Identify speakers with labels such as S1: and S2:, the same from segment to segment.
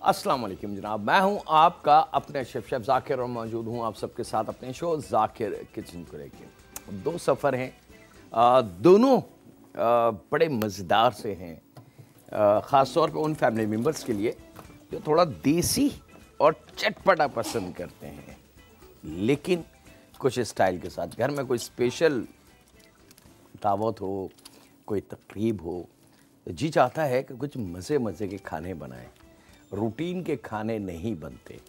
S1: अस्सलाम वालेकुम जनाब, मैं हूं आपका अपने शेफ ज़ाकिर और मौजूद हूं आप सबके साथ अपने शो ज़ाकिर किचन को लेके। दो सफ़र हैं, दोनों बड़े मज़ेदार से हैं, ख़ास तौर पे उन फैमिली मेम्बर्स के लिए जो थोड़ा देसी और चटपटा पसंद करते हैं, लेकिन कुछ स्टाइल के साथ। घर में कोई स्पेशल दावत हो, कोई तकरीब हो, तो जी चाहता है कि कुछ मज़े मज़े के खाने बनाएं। रूटीन के खाने नहीं बनते,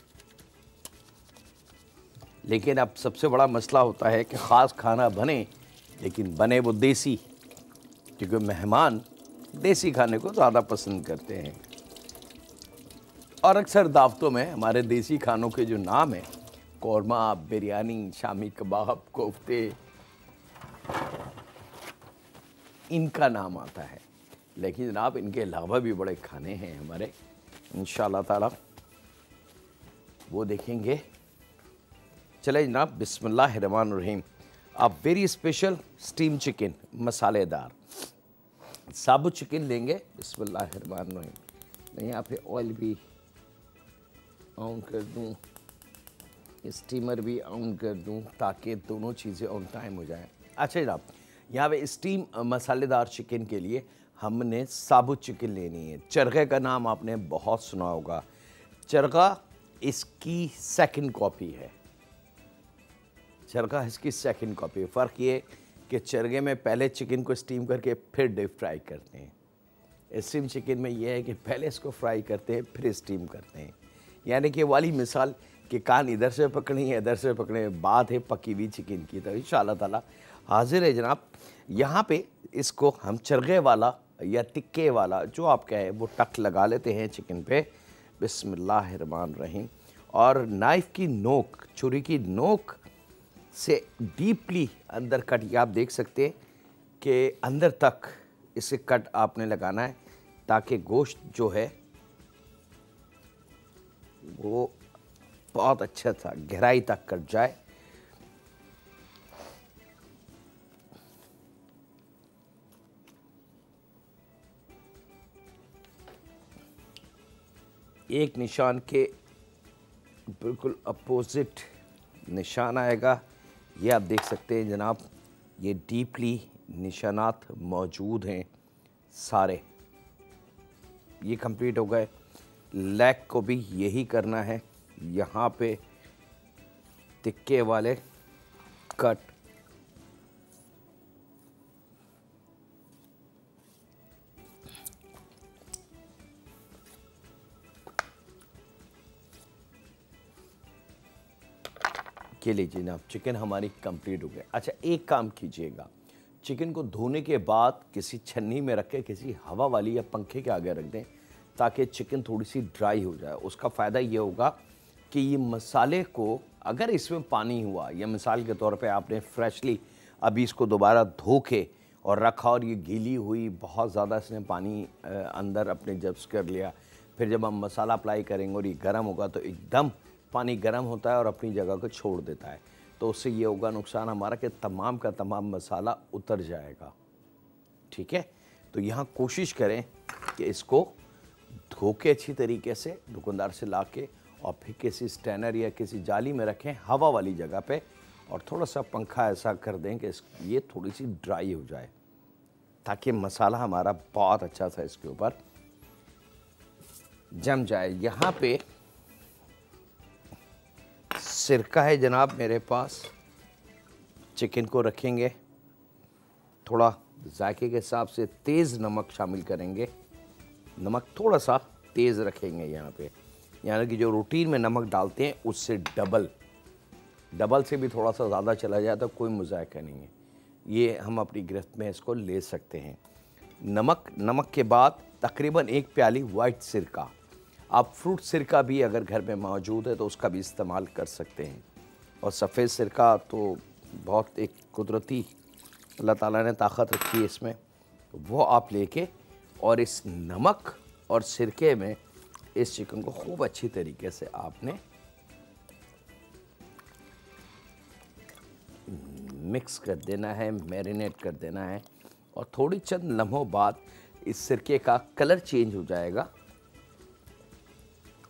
S1: लेकिन अब सबसे बड़ा मसला होता है कि ख़ास खाना बने, लेकिन बने वो देसी, क्योंकि मेहमान देसी खाने को ज़्यादा पसंद करते हैं। और अक्सर दावतों में हमारे देसी खानों के जो नाम हैं, कौरमा, बिरयानी, शामी कबाब, कोफ्ते, इनका नाम आता है। लेकिन जनाब इनके अलावा भी बड़े खाने हैं हमारे, इंशाअल्लाह ताला वो देखेंगे। चले जनाब, बिस्मिल्लाहिर्रहमानिर्रहीम। अब वेरी स्पेशल स्टीम चिकन, मसालेदार साबुत चिकन लेंगे। बिस्मिल्लाहिर्रहमानिर्रहीम। मैं यहाँ पे ऑयल भी ऑन कर दूँ, स्टीमर भी ऑन कर दूँ, ताकि दोनों चीज़ें ऑन टाइम हो जाएं। अच्छा जनाब, यहाँ पे स्टीम मसालेदार चिकन के लिए हमने साबुत चिकन लेनी है। चरखे का नाम आपने बहुत सुना होगा। चरखा इसकी सेकंड कॉपी है। चरखा इसकी सेकंड कॉपी है। फ़र्क ये कि चरखे में पहले चिकन को स्टीम करके फिर डीप फ्राई करते हैं। स्टीम चिकन में यह है कि पहले इसको फ्राई करते हैं फिर स्टीम करते हैं। यानी कि वाली मिसाल कि कान इधर से पकड़ी है इधर से पकड़े, बात है पकी हुई चिकन की। तो इंशाअल्लाह ताला हाजिर है जनाब। यहाँ पे इसको हम चरखे वाला या टिक्के वाला जो आप कहें वो टक लगा लेते हैं चिकन पे। बिस्मिल्लाहिर्रहमानिर्रहीम। और नाइफ़ की नोक, छुरी की नोक से डीपली अंदर कट, ये आप देख सकते हैं कि अंदर तक इसे कट आपने लगाना है, ताकि गोश्त जो है वो बहुत अच्छा सा गहराई तक कट जाए। एक निशान के बिल्कुल अपोजिट निशान आएगा। ये आप देख सकते हैं जनाब, ये डीपली निशानात मौजूद हैं सारे। ये कंप्लीट हो गए। लेग को भी यही करना है। यहाँ पे तिक्के वाले कट, के लीजिए जनाब, चिकन हमारी कंप्लीट हो गई। अच्छा, एक काम कीजिएगा, चिकन को धोने के बाद किसी छन्नी में रख के किसी हवा वाली या पंखे के आगे रख दें, ताकि चिकन थोड़ी सी ड्राई हो जाए। उसका फ़ायदा ये होगा कि ये मसाले को, अगर इसमें पानी हुआ या मिसाल के तौर पे आपने फ्रेशली अभी इसको दोबारा धो के और रखा और ये गीली हुई, बहुत ज़्यादा इसने पानी अंदर अपने जब्स कर लिया, फिर जब हम मसाला अप्लाई करेंगे और ये गर्म होगा तो एकदम पानी गर्म होता है और अपनी जगह को छोड़ देता है। तो उससे ये होगा नुकसान हमारा कि तमाम का तमाम मसाला उतर जाएगा। ठीक है, तो यहाँ कोशिश करें कि इसको धो के अच्छी तरीके से दुकानदार से ला के और फिर किसी स्टैनर या किसी जाली में रखें हवा वाली जगह पे, और थोड़ा सा पंखा ऐसा कर दें कि ये थोड़ी सी ड्राई हो जाए, ताकि मसाला हमारा बहुत अच्छा सा इसके ऊपर जम जाए। यहाँ पे सिरका है जनाब मेरे पास। चिकन को रखेंगे, थोड़ा जायके के हिसाब से तेज़ नमक शामिल करेंगे। नमक थोड़ा सा तेज़ रखेंगे यहाँ पे, यानी कि जो रूटीन में नमक डालते हैं उससे डबल से भी थोड़ा सा ज़्यादा चला जाए तो कोई मुज़ायका नहीं है। ये हम अपनी गिरफ्त में इसको ले सकते हैं। नमक के बाद तकरीबन 1 प्याली वाइट सिरका। आप फ्रूट सिरका भी अगर घर में मौजूद है तो उसका भी इस्तेमाल कर सकते हैं। और सफ़ेद सिरका तो बहुत एक कुदरती अल्लाह ताला ने ताकत रखी है इसमें, वो आप लेके और इस नमक और सिरके में इस चिकन को खूब अच्छी तरीके से आपने मिक्स कर देना है, मैरिनेट कर देना है। और थोड़ी चंद लम्हों बाद इस सिरके का कलर चेंज हो जाएगा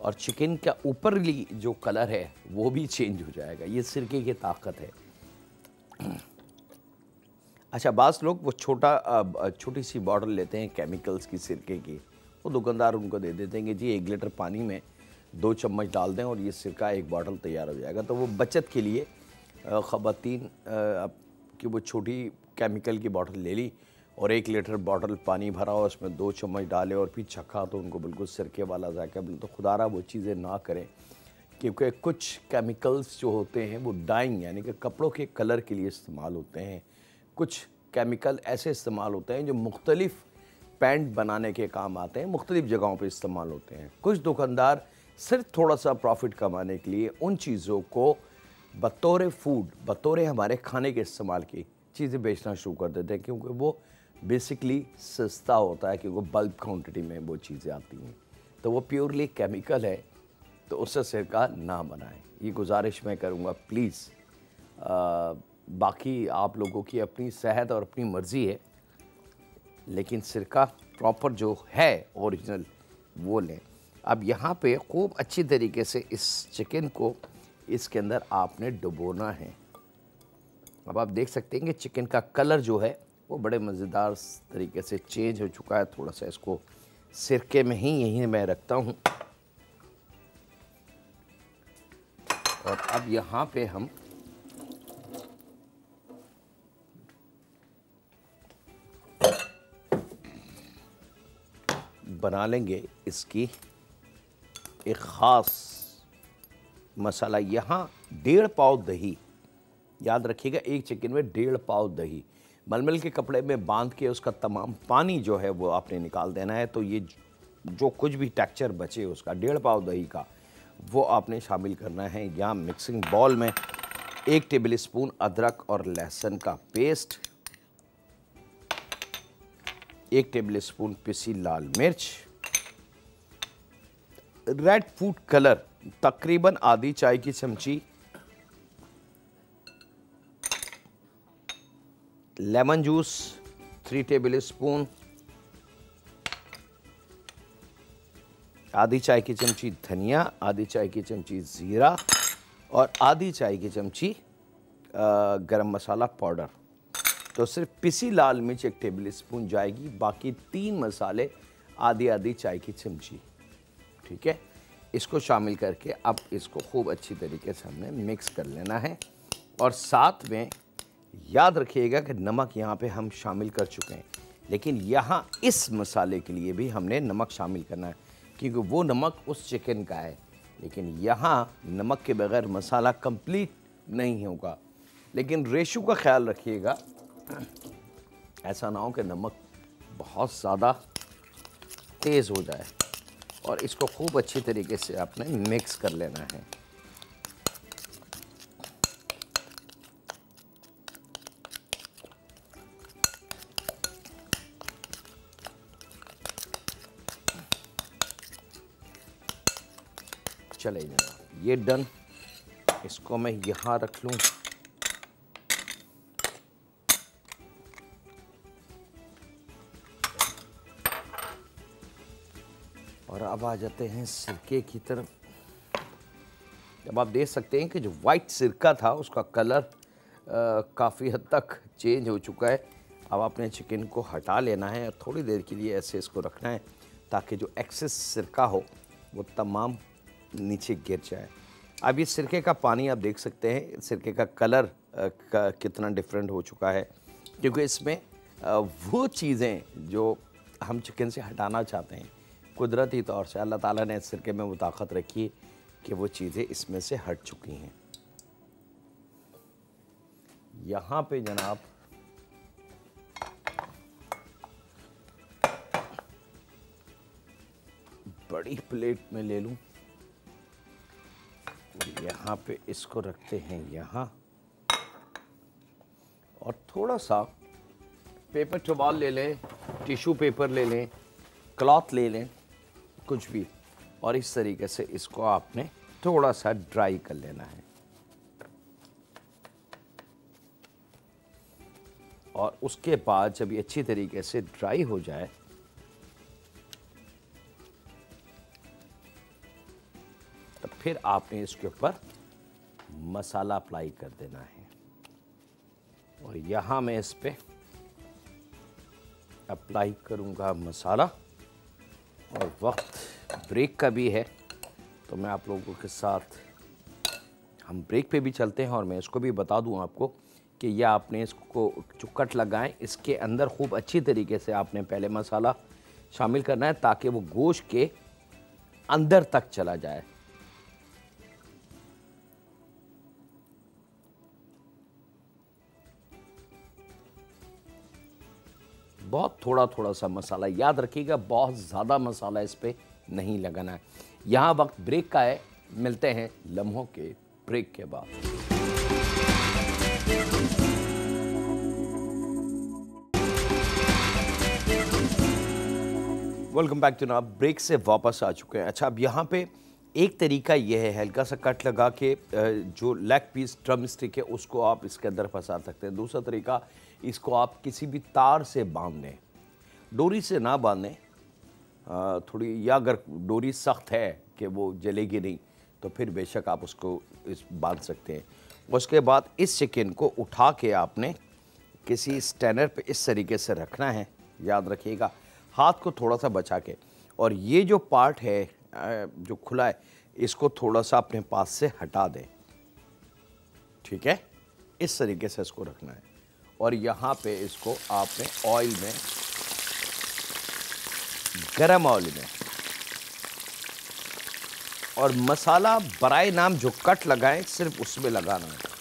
S1: और चिकन का ऊपरली जो कलर है वो भी चेंज हो जाएगा। ये सिरके की ताकत है। अच्छा, बास लोग वो छोटी सी बॉटल लेते हैं केमिकल्स की सिरके की, वो दुकानदार उनको दे देते हैं कि जी 1 लीटर पानी में 2 चम्मच डाल दें और ये सिरका 1 बॉटल तैयार हो जाएगा। तो वो बचत के लिए ख़वातीन कि वो छोटी केमिकल की बॉटल ले ली और 1 लीटर बॉटल पानी भरा और उसमें 2 चम्मच डाले और फिर चखा तो उनको बिल्कुल सिरके वाला जायका मिला। तो खुदारा वो चीज़ें ना करें, क्योंकि कुछ केमिकल्स जो होते हैं वो डाइंग यानी कि कपड़ों के कलर के लिए इस्तेमाल होते हैं। कुछ केमिकल ऐसे इस्तेमाल होते हैं जो मुख्तलिफ़ पैंट बनाने के काम आते हैं, मुख्तलिफ़ जगहों पे इस्तेमाल होते हैं। कुछ दुकानदार सिर्फ थोड़ा सा प्रॉफिट कमाने के लिए उन चीज़ों को बतौर फूड, बतौर हमारे खाने के इस्तेमाल की चीज़ें बेचना शुरू कर देते हैं, क्योंकि वो बेसिकली सस्ता होता है, क्योंकि बल्क क्वांटिटी में वो चीज़ें आती हैं। तो वो प्योरली केमिकल है, तो उससे सिरका ना बनाएं, ये गुजारिश मैं करूँगा प्लीज़। बाकी आप लोगों की अपनी सेहत और अपनी मर्ज़ी है, लेकिन सिरका प्रॉपर जो है ओरिजिनल वो लें। अब यहाँ पे खूब अच्छी तरीके से इस चिकन को इसके अंदर आपने डुबोना है। अब आप देख सकते हैं कि चिकन का कलर जो है वो बड़े मज़ेदार तरीके से चेंज हो चुका है। थोड़ा सा इसको सिरके में ही यहीं मैं रखता हूँ और अब यहाँ पे हम बना लेंगे इसकी एक ख़ास मसाला। यहाँ 1.5 पाव दही, याद रखिएगा, एक चिकन में 1.5 पाव दही मलमल के कपड़े में बांध के उसका तमाम पानी जो है वो आपने निकाल देना है। तो ये जो कुछ भी टेक्सचर बचे उसका 1.5 पाव दही का वो आपने शामिल करना है। यहाँ मिक्सिंग बाउल में 1 टेबल स्पून अदरक और लहसुन का पेस्ट, 1 टेबल स्पून पिसी लाल मिर्च, रेड फूड कलर तकरीबन आधी चाय की चमची, लेमन जूस 3 टेबल स्पून, आधी चाय की चमची धनिया, आधी चाय की चमची ज़ीरा और आधी चाय की चमची गरम मसाला पाउडर। तो सिर्फ पिसी लाल मिर्च 1 टेबल स्पून जाएगी, बाकी 3 मसाले आधी आधी चाय की चमची। ठीक है, इसको शामिल करके अब इसको खूब अच्छी तरीके से हमने मिक्स कर लेना है। और साथ में याद रखिएगा कि नमक यहाँ पे हम शामिल कर चुके हैं, लेकिन यहाँ इस मसाले के लिए भी हमने नमक शामिल करना है, क्योंकि वो नमक उस चिकन का है, लेकिन यहाँ नमक के बगैर मसाला कंप्लीट नहीं होगा। लेकिन रेशो का ख्याल रखिएगा, ऐसा ना हो कि नमक बहुत ज़्यादा तेज़ हो जाए। और इसको खूब अच्छी तरीके से आपने मिक्स कर लेना है। चले जनाब, ये डन। इसको मैं यहाँ रख लूँ। और अब आ जाते हैं सिरके की तरफ। अब आप देख सकते हैं कि जो वाइट सिरका था उसका कलर काफ़ी हद तक चेंज हो चुका है। अब आपने चिकन को हटा लेना है और थोड़ी देर के लिए ऐसे इसको रखना है, ताकि जो एक्सेस सिरका हो वो तमाम नीचे गिर जाए। अब इस सिरके का पानी आप देख सकते हैं, सिरके का कलर कितना डिफरेंट हो चुका है, क्योंकि इसमें वो चीज़ें जो हम चिकन से हटाना चाहते हैं, कुदरती तौर से अल्लाह ताला ने सिरके में वो ताकत रखी है कि वो चीज़ें इसमें से हट चुकी हैं। यहाँ पे जनाब बड़ी प्लेट में ले लूँ, यहाँ पे इसको रखते हैं यहाँ, और थोड़ा सा पेपर टॉवल ले लें, टिश्यू पेपर ले लें, क्लॉथ ले लें, कुछ भी, और इस तरीके से इसको आपने थोड़ा सा ड्राई कर लेना है। और उसके बाद जब ये अच्छी तरीके से ड्राई हो जाए फिर आपने इसके ऊपर मसाला अप्लाई कर देना है। और यहाँ मैं इस पे अप्लाई करूँगा मसाला। और वक्त ब्रेक का भी है, तो मैं आप लोगों के साथ हम ब्रेक पे भी चलते हैं। और मैं इसको भी बता दूं आपको कि यह आपने इसको जो कट लगाएं, इसके अंदर खूब अच्छी तरीके से आपने पहले मसाला शामिल करना है ताकि वो गोश्त के अंदर तक चला जाए। बहुत थोड़ा थोड़ा सा मसाला, याद रखिएगा बहुत ज़्यादा मसाला इस पे नहीं लगाना है। यहाँ वक्त ब्रेक का है, मिलते हैं लम्हों के ब्रेक के बाद। वेलकम बैक टू जनाब, ब्रेक से वापस आ चुके हैं। अच्छा, अब यहाँ पे एक तरीका यह है, हल्का सा कट लगा के जो लेग पीस ड्रम स्टिक है उसको आप इसके अंदर फंसा सकते हैं। दूसरा तरीका, इसको आप किसी भी तार से बांध दें, डोरी से ना बांधें थोड़ी, या अगर डोरी सख्त है कि वो जलेगी नहीं तो फिर बेशक आप उसको इस बांध सकते हैं। उसके बाद इस चिकन को उठा के आपने किसी स्टैंडर पे इस तरीके से रखना है, याद रखिएगा, हाथ को थोड़ा सा बचा के। और ये जो पार्ट है जो खुला है, इसको थोड़ा सा अपने पास से हटा दें, ठीक है, इस तरीके से इसको रखना है। और यहाँ पे इसको आपने ऑयल में, गरम ऑयल में, और मसाला बराए नाम जो कट लगाएं सिर्फ उसमें लगाना है।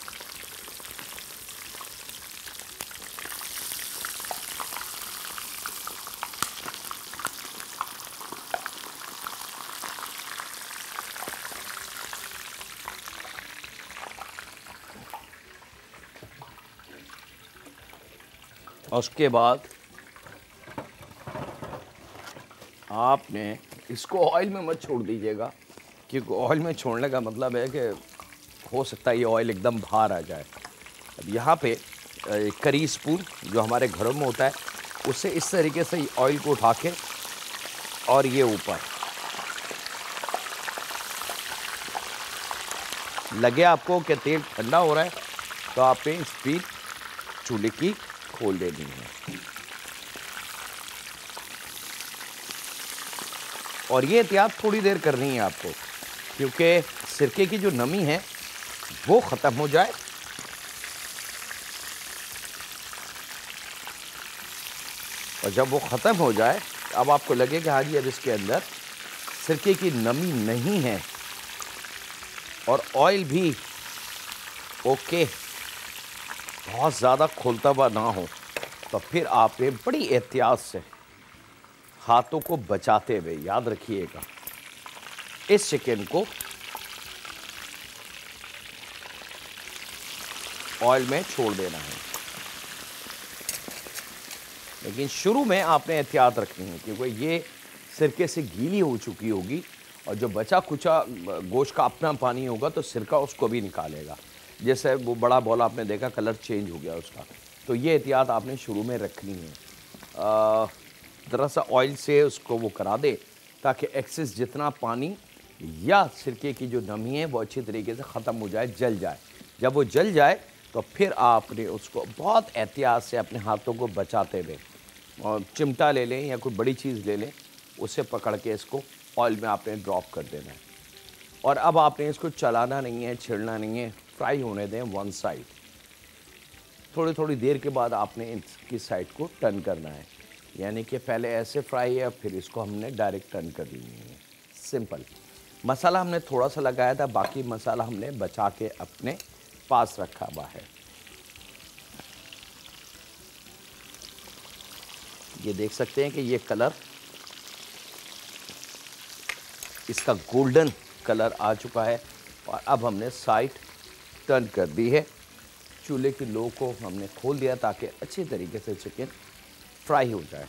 S1: और उसके बाद आपने इसको ऑयल में मत छोड़ दीजिएगा, क्योंकि ऑयल में छोड़ने का मतलब है कि हो सकता है ये ऑयल एकदम बाहर आ जाए। अब यहाँ पे करी स्पून जो हमारे घरों में होता है, उससे इस तरीके से ऑयल को उठा के और ये ऊपर लगे आपको कि तेल ठंडा हो रहा है, तो आपने स्पीड चूल्हे की खोल देनी है। और ये एहतियात थोड़ी देर करनी है आपको, क्योंकि सिरके की जो नमी है वो ख़त्म हो जाए। और जब वो ख़त्म हो जाए, अब आपको लगे कि हाँ जी अब इसके अंदर सिरके की नमी नहीं है और ऑयल भी ओके, बहुत ज़्यादा खोलता हुआ ना हो, तो फिर आपने बड़ी एहतियात से हाथों को बचाते हुए, याद रखिएगा, इस चिकन को ऑयल में छोड़ देना है। लेकिन शुरू में आपने एहतियात रखनी है, क्योंकि ये सिरके से गीली हो चुकी होगी और जो बचा कुचा गोश्त का अपना पानी होगा तो सिरका उसको भी निकालेगा। जैसे वो बड़ा बॉल आपने देखा, कलर चेंज हो गया उसका। तो ये एहतियात आपने शुरू में रखनी है। ज़रा सा ऑयल से उसको वो करा दे ताकि एक्सेस जितना पानी या सिरके की जो नमी है वो अच्छी तरीके से ख़त्म हो जाए, जल जाए। जब वो जल जाए तो फिर आपने उसको बहुत एहतियात से अपने हाथों को बचाते हुए, और चिमटा ले लें या कोई बड़ी चीज़ ले लें, उससे पकड़ के इसको ऑयल में आपने ड्रॉप कर देना है। और अब आपने इसको चलाना नहीं है, छेड़ना नहीं है, फ्राई होने दें वन साइड। थोड़ी थोड़ी देर के बाद आपने इसकी साइड को टर्न करना है, यानी कि पहले ऐसे फ्राई है, फिर इसको हमने डायरेक्ट टर्न कर देनी है। सिंपल। मसाला हमने थोड़ा सा लगाया था, बाकी मसाला हमने बचा के अपने पास रखा हुआ है। ये देख सकते हैं कि ये कलर, इसका गोल्डन कलर आ चुका है। और अब हमने साइड टर्न कर दी है, चूल्हे की लो को हमने खोल दिया ताकि अच्छी तरीके से चिकन फ्राई हो जाए।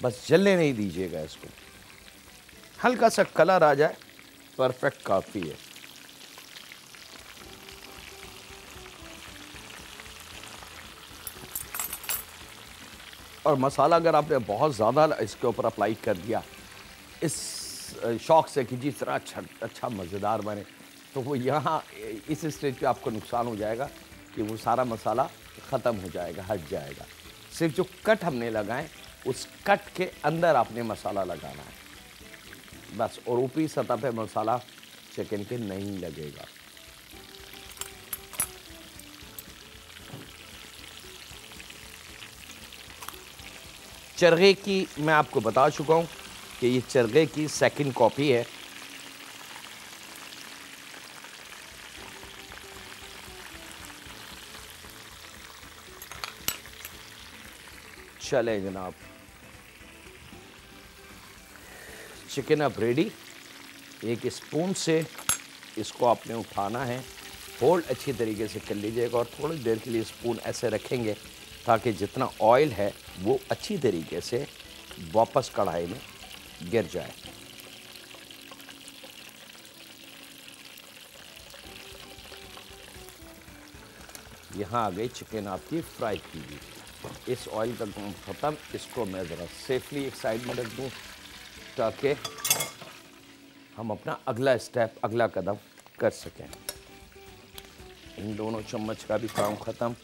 S1: बस जलने नहीं दीजिएगा इसको, हल्का सा कलर आ जाए, परफेक्ट काफ़ी है। और मसाला अगर आपने बहुत ज़्यादा इसके ऊपर अप्लाई कर दिया इस शौक से कि जिस तरह अच्छा मज़ेदार बने, तो वो यहाँ इस स्टेज पे आपको नुकसान हो जाएगा कि वो सारा मसाला ख़त्म हो जाएगा, हट जाएगा। सिर्फ जो कट हमने लगाए उस कट के अंदर आपने मसाला लगाना है बस, और ऊपरी सतह पे मसाला चिकन के नहीं लगेगा। चरगे की मैं आपको बता चुका हूँ कि ये चरगे की सेकंड कॉपी है। चले जनाब, चिकन अब रेडी। एक स्पून से इसको आपने उठाना है, होल्ड अच्छी तरीके से कर लीजिएगा और थोड़ी देर के लिए स्पून ऐसे रखेंगे ताकि जितना ऑयल है वो अच्छी तरीके से वापस कढ़ाई में गिर जाए। यहाँ आ गई चिकन आपकी फ्राई की हुई। इस ऑयल का काम ख़त्म, इसको मैं ज़रा सेफली एक साइड में रख दूँ ताकि हम अपना अगला स्टेप, अगला कदम कर सकें। इन दोनों चम्मच का भी काम ख़त्म।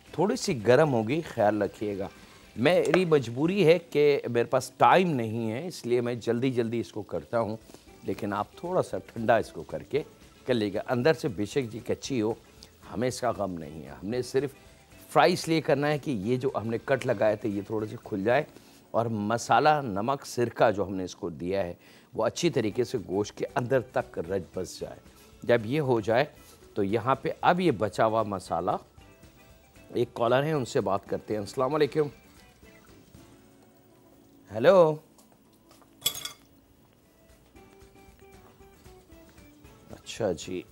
S1: थोड़ी सी गर्म होगी, ख्याल रखिएगा। मेरी मजबूरी है कि मेरे पास टाइम नहीं है, इसलिए मैं जल्दी जल्दी इसको करता हूँ, लेकिन आप थोड़ा सा ठंडा इसको करके कर लीजिएगा। अंदर से बेशक जी कच्ची हो, हमें इसका गम नहीं है। हमने सिर्फ फ्राई इसलिए करना है कि ये जो हमने कट लगाए थे ये थोड़े से खुल जाए और मसाला, नमक, सिरका जो हमने इसको दिया है वो अच्छी तरीके से गोश्त के अंदर तक रच बस जाए। जब ये हो जाए तो यहाँ पे अब ये बचा हुआ मसाला, एक कॉलर है उनसे बात करते हैं। अस्सलाम वालेकुम। हेलो, अच्छा जी,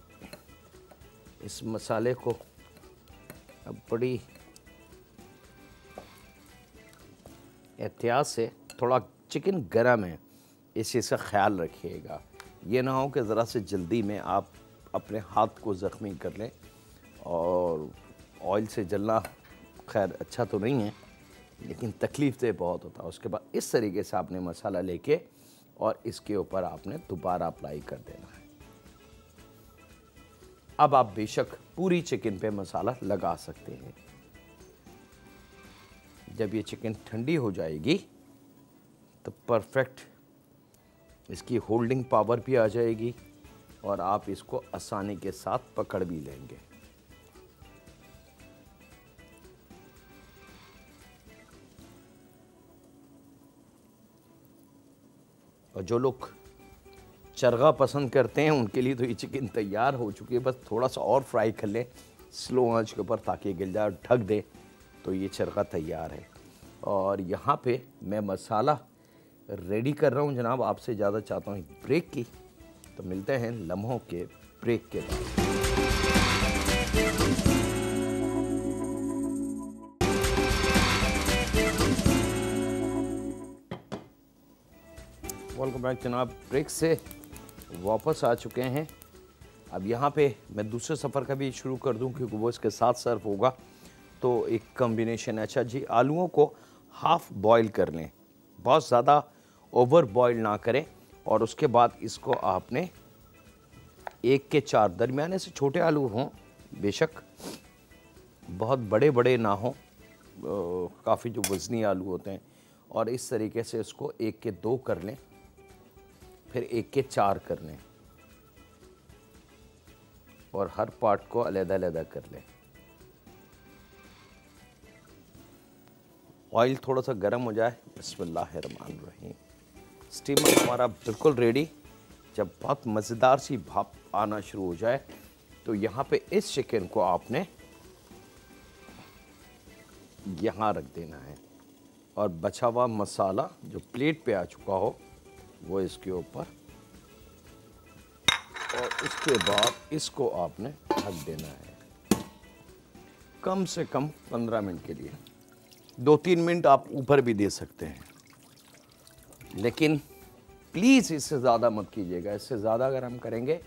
S1: इस मसाले को अब बड़ी एहतियात से, थोड़ा चिकन गरम है इस चीज़ का ख्याल रखिएगा। ये ना हो कि ज़रा से जल्दी में आप अपने हाथ को ज़ख्मी कर लें, और ऑयल से जलना खैर अच्छा तो नहीं है लेकिन तकलीफ़ तो बहुत होता है। उसके बाद इस तरीके से आपने मसाला लेके और इसके ऊपर आपने दोबारा अप्लाई कर देना है। अब आप बेशक पूरी चिकन पे मसाला लगा सकते हैं। जब ये चिकन ठंडी हो जाएगी तो परफेक्ट इसकी होल्डिंग पावर भी आ जाएगी और आप इसको आसानी के साथ पकड़ भी लेंगे। और जो लोग चरगा पसंद करते हैं उनके लिए तो ये चिकन तैयार हो चुकी है। बस थोड़ा सा और फ्राई कर लें स्लो आंच के ऊपर ताकि गिल जाए, ढक दे तो ये चरगा तैयार है। और यहाँ पे मैं मसाला रेडी कर रहा हूँ जनाब। आपसे ज़्यादा चाहता हूँ ब्रेक की, तो मिलते हैं लम्हों के ब्रेक के बाद। वेलकम बैक जनाब। ब्रेक से वापस आ चुके हैं। अब यहाँ पे मैं दूसरे सफ़र का भी शुरू कर दूँ क्योंकि वो इसके साथ सर्व होगा, तो एक कॉम्बिनेशन। अच्छा जी, आलूओं को हाफ़ बॉईल कर लें, बहुत ज़्यादा ओवर बॉईल ना करें। और उसके बाद इसको आपने 1 के 4 दरमियाने से छोटे आलू हों, बेशक बहुत बड़े बड़े ना हों, काफ़ी जो वज़नी आलू होते हैं। और इस तरीके से इसको 1 के 2 कर लें, फिर 1 के 4 कर लें और हर पार्ट को अलग-अलग कर लें। ऑयल थोड़ा सा गर्म हो जाए, बिस्मिल्लाहिर्रहमानिर्रहीम। स्टीमर हमारा बिल्कुल रेडी। जब बहुत मज़ेदार सी भाप आना शुरू हो जाए तो यहाँ पे इस चिकन को आपने यहाँ रख देना है और बचा हुआ मसाला जो प्लेट पे आ चुका हो वो इसके ऊपर, और उसके बाद इसको आपने ढक देना है कम से कम 15 मिनट के लिए। 2-3 मिनट आप ऊपर भी दे सकते हैं, लेकिन प्लीज़ इससे ज़्यादा मत कीजिएगा। इससे ज़्यादा अगर हम करेंगे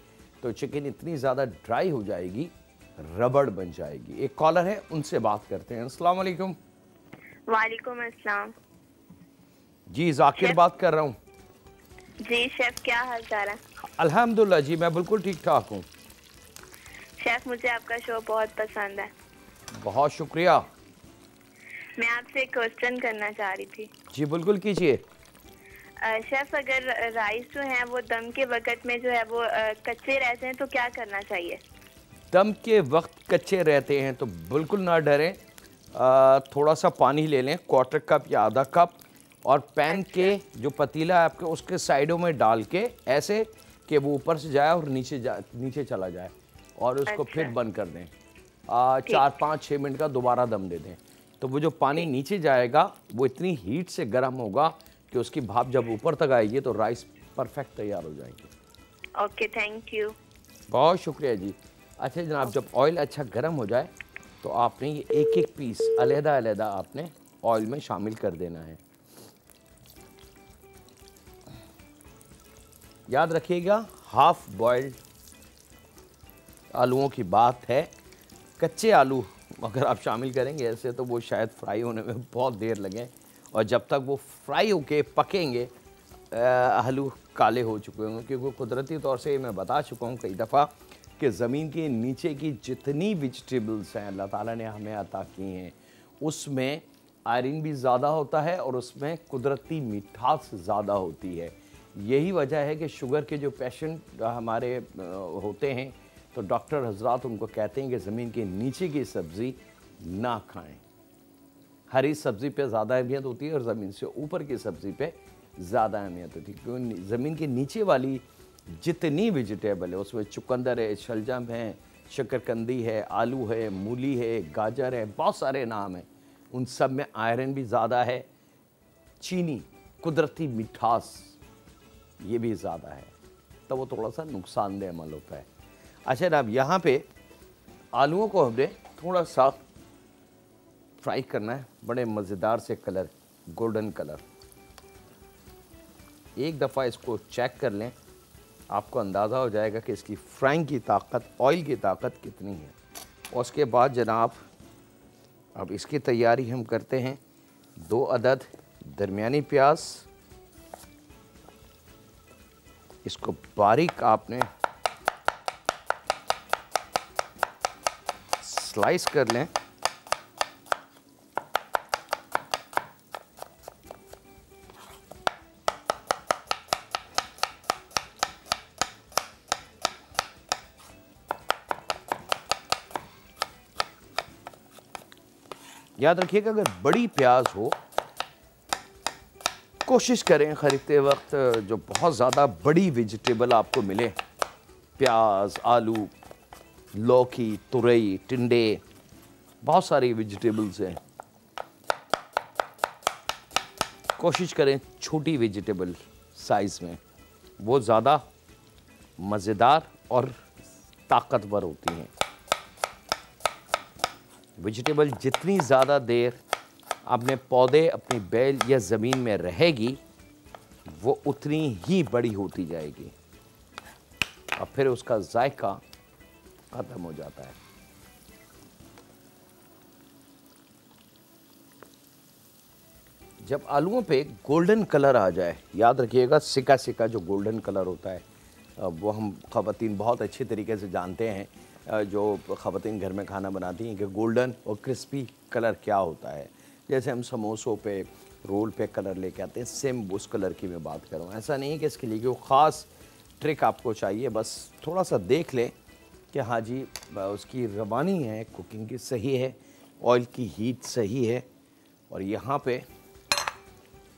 S1: तो चिकन इतनी ज़्यादा ड्राई हो जाएगी, रबड़ बन जाएगी। एक कॉलर है, उनसे बात करते हैं। अस्सलाम वालेकुम।
S2: वालेकुम अस्सलाम।
S1: जी जाकिर बात कर रहा हूँ।
S2: जी शेफ, क्या हाल चाल है?
S1: अल्हम्दुलिल्लाह जी, मैं बिल्कुल ठीक ठाक हूँ।
S2: शेफ, मुझे आपका शो बहुत पसंद है।
S1: बहुत शुक्रिया।
S2: मैं आपसे एक क्वेश्चन करना चाह रही थी।
S1: जी बिल्कुल कीजिए।
S2: शेफ, अगर राइस जो है वो दम के वक्त में जो है वो कच्चे रहते हैं तो क्या करना चाहिए?
S1: दम के वक्त कच्चे रहते हैं तो बिल्कुल ना डरें। थोड़ा सा पानी ले लें, क्वार्टर कप या आधा कप, और पैन के
S2: अच्छा।
S1: जो पतीला है आपके उसके साइडों में डाल के ऐसे कि वो ऊपर से जाए और नीचे चला जाए, और उसको
S2: अच्छा।
S1: फिर बंद कर दें।
S2: ठीक।
S1: 4-5-6 मिनट का दोबारा दम दे दें। तो वो जो पानी
S2: ठीक।
S1: नीचे जाएगा वो इतनी हीट से गर्म होगा कि उसकी भाप जब ऊपर तक आएगी तो राइस परफेक्ट तैयार हो जाएंगे।
S2: Okay, thank you.
S1: बहुत शुक्रिया जी। अच्छा जनाब, जब ऑयल अच्छा गर्म हो जाए तो आपने ये एक एक पीस अलहदा आपने ऑयल में शामिल कर देना है। याद रखिएगा, हाफ बॉइल्ड आलूओं की बात है। कच्चे आलू अगर आप शामिल करेंगे ऐसे तो वो शायद फ्राई होने में बहुत देर लगे, और जब तक वो फ्राई होके पकेंगे आलू काले हो चुके होंगे, क्योंकि कुदरती तौर से मैं बता चुका हूँ कई दफ़ा कि ज़मीन के नीचे की जितनी वेजिटेबल्स हैं अल्लाह ताला ने हमें अता की हैं, उसमें आयरन भी ज़्यादा होता है और उसमें कुदरती मिठास ज़्यादा होती है। यही वजह है कि शुगर के जो पेशेंट हमारे होते हैं तो डॉक्टर हजरात उनको कहते हैं कि ज़मीन के नीचे की सब्ज़ी ना खाएं। हरी सब्ज़ी पे ज़्यादा अहमियत होती है और ज़मीन से ऊपर की सब्ज़ी पे ज़्यादा अहमियत होती है, क्योंकि ज़मीन के नीचे वाली जितनी वेजिटेबल है उसमें चुकंदर है, शलजम है, शकरकंदी है, आलू है, मूली है, गाजर है, बहुत सारे नाम हैं, उन सब में आयरन भी ज़्यादा है। चीनी, कुदरती मिठास, ये भी ज़्यादा है, तो वो थोड़ा सा नुकसानदेह अमल होता है। अच्छा जनाब, यहाँ पे आलूओं को हमने थोड़ा सा फ्राई करना है, बड़े मज़ेदार से कलर, गोल्डन कलर। एक दफ़ा इसको चेक कर लें, आपको अंदाज़ा हो जाएगा कि इसकी फ्राइंग की ताकत, ऑयल की ताकत कितनी है। और उसके बाद जनाब अब इसकी तैयारी हम करते हैं। 2 अदद दरमियानी प्याज, इसको बारीक आपने स्लाइस कर लें। याद रखिएगा, अगर बड़ी प्याज हो कोशिश करें ख़रीदते वक्त जो बहुत ज़्यादा बड़ी वेजिटेबल आपको मिले, प्याज, आलू, लौकी, तुरई, टिंडे, बहुत सारी वेजिटेबल्स हैं, कोशिश करें छोटी वेजिटेबल साइज़ में, वो ज़्यादा मज़ेदार और ताकतवर होती हैं। वेजिटेबल जितनी ज़्यादा देर अपने पौधे, अपनी बेल या ज़मीन में रहेगी, वो उतनी ही बड़ी होती जाएगी और फिर उसका जायका ख़त्म हो जाता है। जब आलूओं पे गोल्डन कलर आ जाए, याद रखिएगा सिका सिका जो गोल्डन कलर होता है, वो हम ख़वातीन बहुत अच्छे तरीके से जानते हैं, जो ख़वातीन घर में खाना बनाती हैं, कि गोल्डन और क्रिस्पी कलर क्या होता है। जैसे हम समोसों पे, रोल पे कलर लेके आते हैं, सेम उस कलर की मैं बात कर रहा हूँ। ऐसा नहीं है कि इसके लिए कोई ख़ास ट्रिक आपको चाहिए, बस थोड़ा सा देख लें कि हाँ जी उसकी रवानी है, कुकिंग की सही है, ऑयल की हीट सही है। और यहाँ पे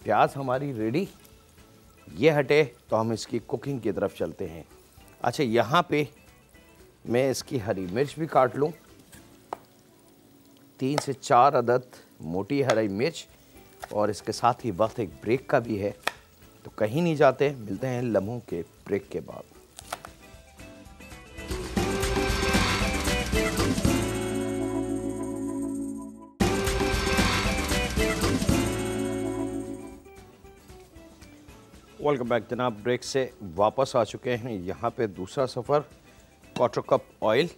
S1: प्याज हमारी रेडी, ये हटे तो हम इसकी कुकिंग की तरफ चलते हैं। अच्छा, यहाँ पे मैं इसकी हरी मिर्च भी काट लूँ, 3 से 4 अदद मोटी हरी मिर्च, और इसके साथ ही वक्त एक ब्रेक का भी है, तो कहीं नहीं जाते, मिलते हैं लम्हों के ब्रेक के बाद। वेलकम बैक जनाब, ब्रेक से वापस आ चुके हैं। यहाँ पे दूसरा सफ़र, क्वार्टर कप ऑयल,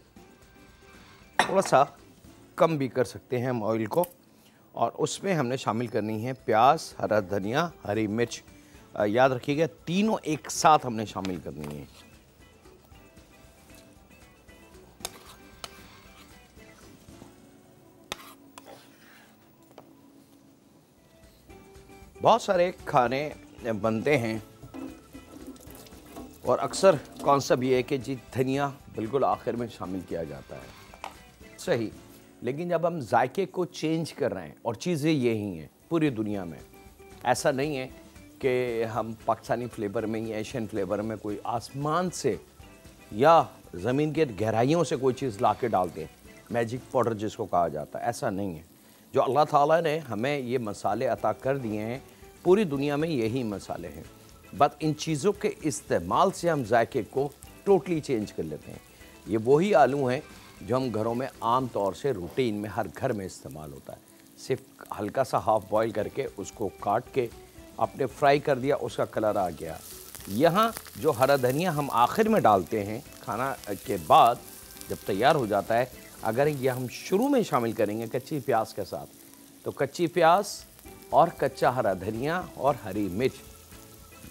S1: थोड़ा सा कम भी कर सकते हैं हम ऑयल को। और उसमें हमने शामिल करनी है प्याज, हरा धनिया, हरी मिर्च। याद रखिएगा तीनों एक साथ हमने शामिल करनी है। बहुत सारे खाने बनते हैं और अक्सर कॉन्सेप्ट ये है कि जी धनिया बिल्कुल आखिर में शामिल किया जाता है, सही। लेकिन जब हम जायके को चेंज कर रहे हैं, और चीज़ें यही हैं पूरी दुनिया में, ऐसा नहीं है कि हम पाकिस्तानी फ्लेवर में या एशियन फ्लेवर में कोई आसमान से या ज़मीन के गहराइयों से कोई चीज़ ला के डालते हैं, मैजिक पाउडर जिसको कहा जाता है, ऐसा नहीं है। जो अल्लाह ताला ने हमें ये मसाले अता कर दिए हैं, पूरी दुनिया में यही मसाले हैं। बट इन चीज़ों के इस्तेमाल से हम जायके को टोटली चेंज कर लेते हैं। ये वही आलू हैं जो हम घरों में आम तौर से रूटीन में हर घर में इस्तेमाल होता है। सिर्फ हल्का सा हाफ़ बॉयल करके उसको काट के आपने फ्राई कर दिया, उसका कलर आ गया। यहाँ जो हरा धनिया हम आखिर में डालते हैं खाना के बाद जब तैयार हो जाता है, अगर ये हम शुरू में शामिल करेंगे कच्ची प्याज के साथ, तो कच्ची प्याज और कच्चा हरा धनिया और हरी मिर्च,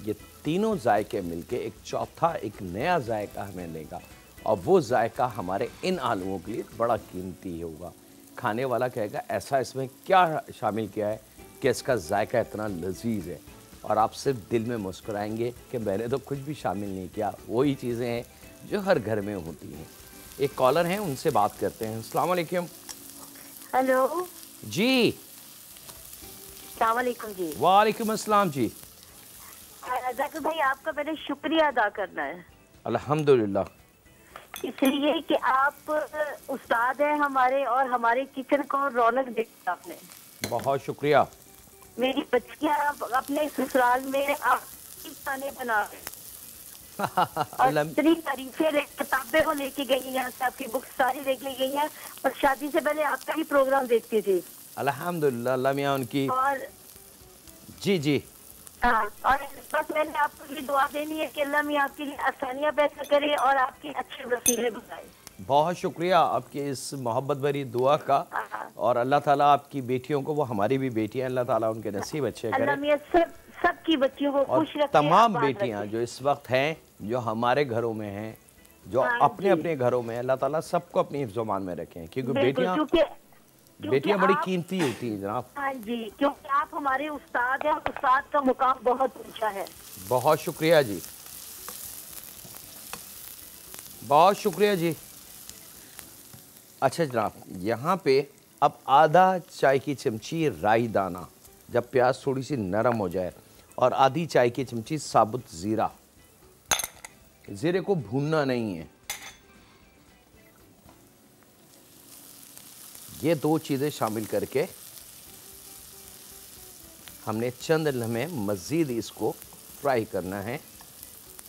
S1: ये तीनों जायके मिलके एक चौथा, एक नया जायका हमें देगा। और वो जायका हमारे इन आलूओं के लिए बड़ा कीमती होगा। खाने वाला कहेगा ऐसा इसमें क्या शामिल किया है कि इसका जायका इतना लजीज है, और आप सिर्फ दिल में मुस्कुराएंगे कि मैंने तो कुछ भी शामिल नहीं किया। वही चीज़ें हैं जो हर घर में होती हैं। एक कॉलर हैं, उनसे बात करते हैं। अस्सलाम वालेकुम।
S3: हेलो
S1: जी।
S3: अस्सलाम वालेकुम जी।
S1: वालेकुम अस्सलाम जी।
S3: जाकिर भाई, आपका पहले शुक्रिया अदा करना है,
S1: अल्हम्दुलिल्लाह।
S3: इसलिए कि आप उस्ताद हैं हमारे, और हमारे किचन को रौनक देती आपने।
S1: बहुत शुक्रिया।
S3: मेरी बच्चियां अपने ससुराल में आपकी खाने बना रही और इतनी तारीफें किताबें वो लेके गई यहाँ से, आपकी बुक सारी लेके गई हैं, और शादी से पहले आपका ही प्रोग्राम देखती थी।
S1: अल्हम्दुलिल्लाह, अल्लाह मियां उनकी।
S3: और
S1: जी जी।
S3: हाँ, और बस मैंने आपको ये दुआ देनी है कि अल्लाह मियां आपके लिए आसानियाँ पैदा करे और आपके अच्छे वसीले बनाए।
S1: बहुत शुक्रिया आपकी इस मोहब्बत भरी दुआ का। और अल्लाह ताला आपकी बेटियों को, वो हमारी भी बेटियां, अल्लाह ताला उनके नसीब अच्छे करे।
S3: अल्लाह मियां सबकी बच्चियों को
S1: और
S3: खुश रखे,
S1: तमाम
S3: आबाद
S1: बेटियां
S3: रखे।
S1: जो इस वक्त हैं, जो हमारे घरों में हैं, जो
S3: हाँ
S1: अपने
S3: जी।
S1: अपने घरों में, अल्लाह ताला सबको अपनी हिफ्ज़-ओ-मान में रखें, क्योंकि
S3: बिल्कुल,
S1: बेटियां बड़ी
S3: आप-
S1: कीमती होती हैं जनाब।
S3: हाँ जी, क्योंकि आप हमारे उस्ताद हैं, उस्ताद का मुकाम बहुत ऊंचा है।
S1: बहुत शुक्रिया जी, बहुत शुक्रिया जी। अच्छा जनाब, यहाँ पे अब आधा चाय की चमची राई दाना, जब प्याज थोड़ी सी नरम हो जाए, और आधी चाय की चमची साबुत ज़ीरा। ज़ीरे को भूनना नहीं है, ये दो चीज़ें शामिल करके हमने चंद लम्हे मज़ीद इसको फ्राई करना है,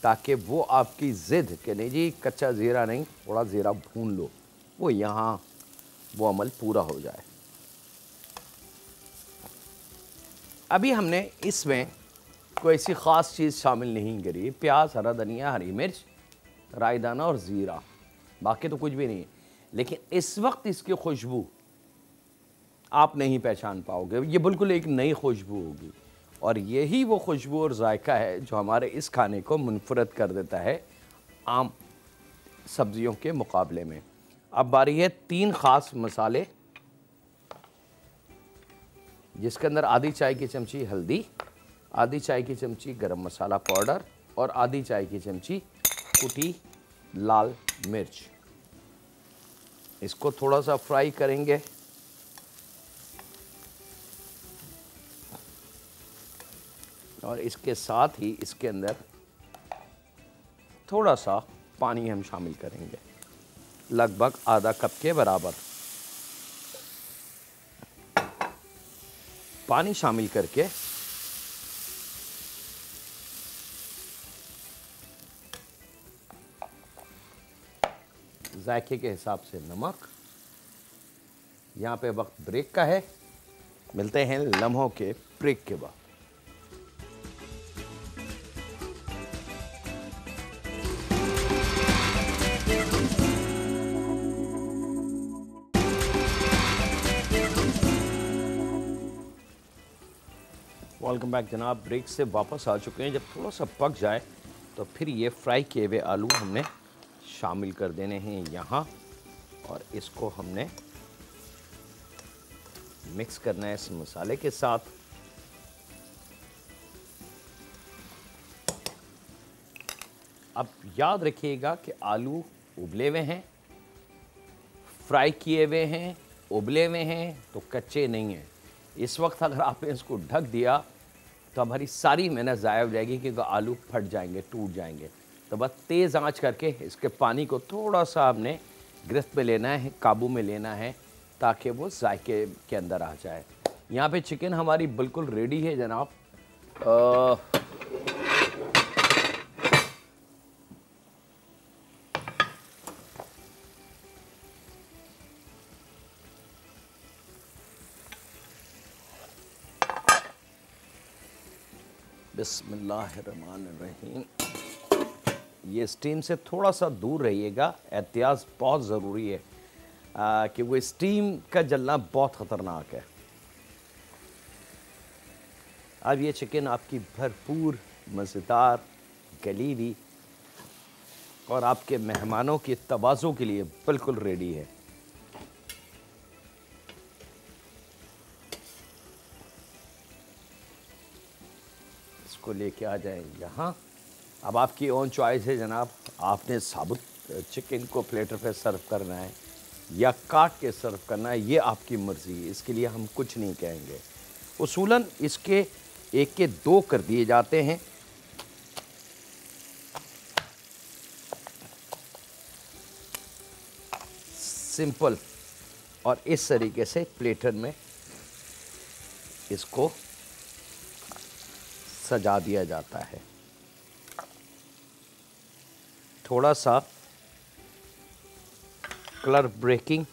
S1: ताकि वो आपकी ज़िद कि नहीं जी कच्चा ज़ीरा नहीं, थोड़ा ज़ीरा भून लो, वो यहाँ वो अमल पूरा हो जाए। अभी हमने इसमें कोई ऐसी ख़ास चीज़ शामिल नहीं करी। प्याज, हरा धनिया, हरी मिर्च, राई दाना और ज़ीरा, बाकी तो कुछ भी नहीं है। लेकिन इस वक्त इसकी खुशबू आप नहीं पहचान पाओगे, ये बिल्कुल एक नई खुशबू होगी, और यही वो खुशबू और जायका है जो हमारे इस खाने को मुनफरद कर देता है आम सब्जियों के मुकाबले में। अब बारी है 3 ख़ास मसाले, जिसके अंदर आधी चाय की चमची हल्दी, आधी चाय की चमची गरम मसाला पाउडर और आधी चाय की चमची कुटी लाल मिर्च। इसको थोड़ा सा फ्राई करेंगे। और इसके साथ ही इसके अंदर थोड़ा सा पानी हम शामिल करेंगे, लगभग आधा कप के बराबर पानी शामिल करके जायके के हिसाब से नमक। यहाँ पे वक्त ब्रेक का है, मिलते हैं लम्हों के ब्रेक के बाद। वेलकम बैक जनाब। ब्रेक से वापस आ चुके हैं। जब थोड़ा सा पक जाए तो फिर ये फ्राई किए हुए आलू हमने शामिल कर देने हैं यहाँ, और इसको हमने मिक्स करना है इस मसाले के साथ। अब याद रखिएगा कि आलू उबले हुए हैं, फ्राई किए हुए हैं, उबले हुए हैं, तो कच्चे नहीं हैं। इस वक्त अगर आपने इसको ढक दिया तो हमारी सारी मेहनत ज़ाया हो जाएगी, क्योंकि आलू फट जाएंगे, टूट जाएंगे। तो बस तेज़ आंच करके इसके पानी को थोड़ा सा हमने गिरफ्त में लेना है, काबू में लेना है, ताकि वो जायके के अंदर आ जाए। यहाँ पे चिकन हमारी बिल्कुल रेडी है जनाब। बिस्मिल्लाहिर्रहमानिर्रहीम। ये स्टीम से थोड़ा सा दूर रहिएगा, एहतियात बहुत ज़रूरी है, कि वो स्टीम का जलना बहुत ख़तरनाक है। अब ये चिकन आपकी भरपूर मज़ेदार गली हुई और आपके मेहमानों के तवाज़ो के लिए बिल्कुल रेडी है। इसको लेके आ जाए यहाँ। अब आपकी ओन चॉइस है जनाब, आपने साबुत चिकन को प्लेटर पे सर्व करना है या काट के सर्व करना है, ये आपकी मर्ज़ी है। इसके लिए हम कुछ नहीं कहेंगे। उसूलन इसके एक के दो कर दिए जाते हैं। सिंपल, और इस तरीके से प्लेटर में इसको सजा दिया जाता है। थोड़ा सा कलर ब्रेकिंग,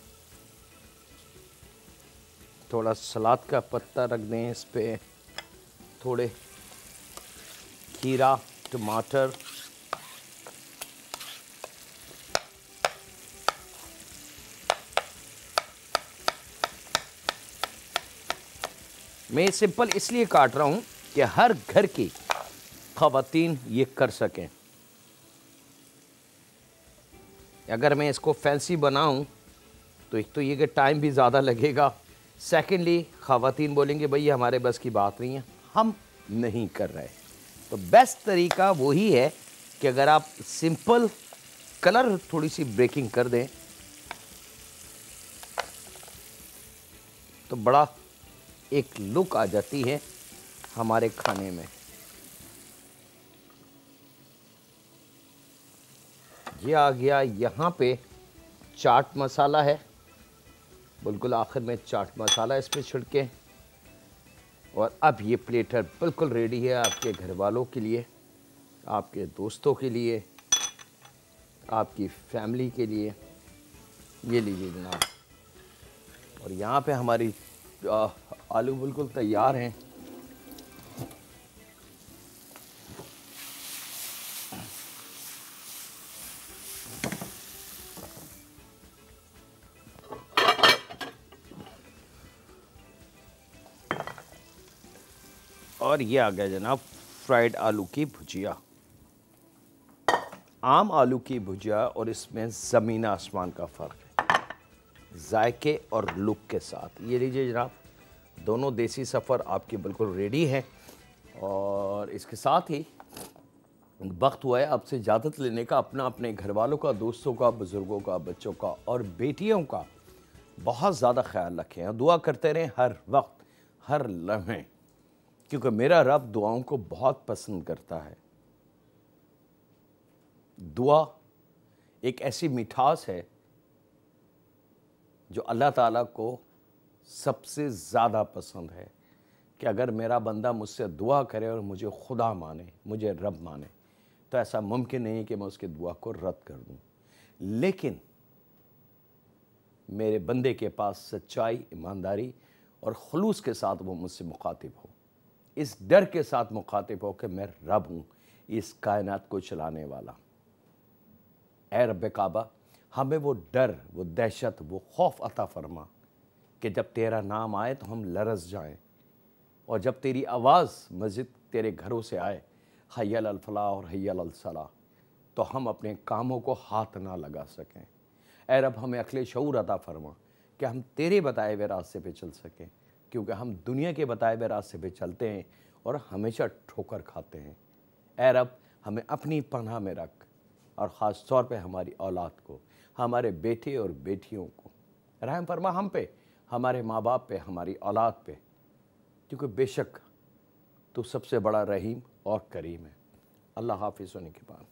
S1: थोड़ा सलाद का पत्ता रख दें इस पे, थोड़े खीरा, टमाटर, मैं सिंपल इसलिए काट रहा हूं कि हर घर की ख़वातीन ये कर सकें। अगर मैं इसको फैंसी बनाऊं तो एक तो ये कि टाइम भी ज़्यादा लगेगा, सेकेंडली ख़वातीन बोलेंगे भाई ये हमारे बस की बात नहीं है, हम नहीं कर रहे। तो बेस्ट तरीका वही है कि अगर आप सिंपल कलर थोड़ी सी ब्रेकिंग कर दें तो बड़ा एक लुक आ जाती है हमारे खाने में। ये आ गया यहाँ पे चाट मसाला है, बिल्कुल आखिर में चाट मसाला इस पर छिड़के, और अब ये प्लेटर बिल्कुल रेडी है आपके घर वालों के लिए, आपके दोस्तों के लिए, आपकी फैमिली के लिए। ये लीजिए जनाब, और यहाँ पे हमारी आलू बिल्कुल तैयार हैं। और ये आ गया जनाब फ्राइड आलू की भुजिया। आम आलू की भुजिया और इसमें ज़मीन आसमान का फ़र्क है, जायके और लुक के साथ। ये लीजिए जनाब, दोनों देसी सफ़र आपके बिल्कुल रेडी है। और इसके साथ ही वक्त हुआ है आपसे इजाज़त लेने का। अपना, अपने घर वालों का, दोस्तों का, बुज़ुर्गों का, बच्चों का और बेटियों का बहुत ज़्यादा ख्याल रखें और दुआ करते रहें हर वक्त, हर लम्हे, क्योंकि मेरा रब दुआओं को बहुत पसंद करता है। दुआ एक ऐसी मिठास है जो अल्लाह ताला को सबसे ज़्यादा पसंद है, कि अगर मेरा बंदा मुझसे दुआ करे और मुझे खुदा माने, मुझे रब माने, तो ऐसा मुमकिन नहीं कि मैं उसकी दुआ को रद्द कर दूं। लेकिन मेरे बंदे के पास सच्चाई, ईमानदारी और खुलूस के साथ वो मुझसे मुखातिब हो, इस डर के साथ मुखातिब हो कि मैं रब हूँ इस कायनात को चलाने वाला। ऐ रब काबा, हमें वो डर, वो दहशत, वो खौफ अता फरमा कि जब तेरा नाम आए तो हम लरज़ जाएं और जब तेरी आवाज़ मस्जिद तेरे घरों से आए, हय्या अल फलाह और हय्या अल सलाह, तो हम अपने कामों को हाथ ना लगा सकें। ऐ रब हमें अक्ल शऊर अता फरमा कि हम तेरे बताए हुए रास्ते पे चल सकें, क्योंकि हम दुनिया के बताए हुए रास्ते पे चलते हैं और हमेशा ठोकर खाते हैं। ऐ रब हमें अपनी पनाह में रख, और ख़ास तौर पे हमारी औलाद को, हमारे बेटे और बेटियों को रहम फरमा, हम पे, हमारे माँ बाप पे, हमारी औलाद पे, क्योंकि बेशक तो सबसे बड़ा रहीम और करीम है। अल्लाह हाफिज़ होने के बाद।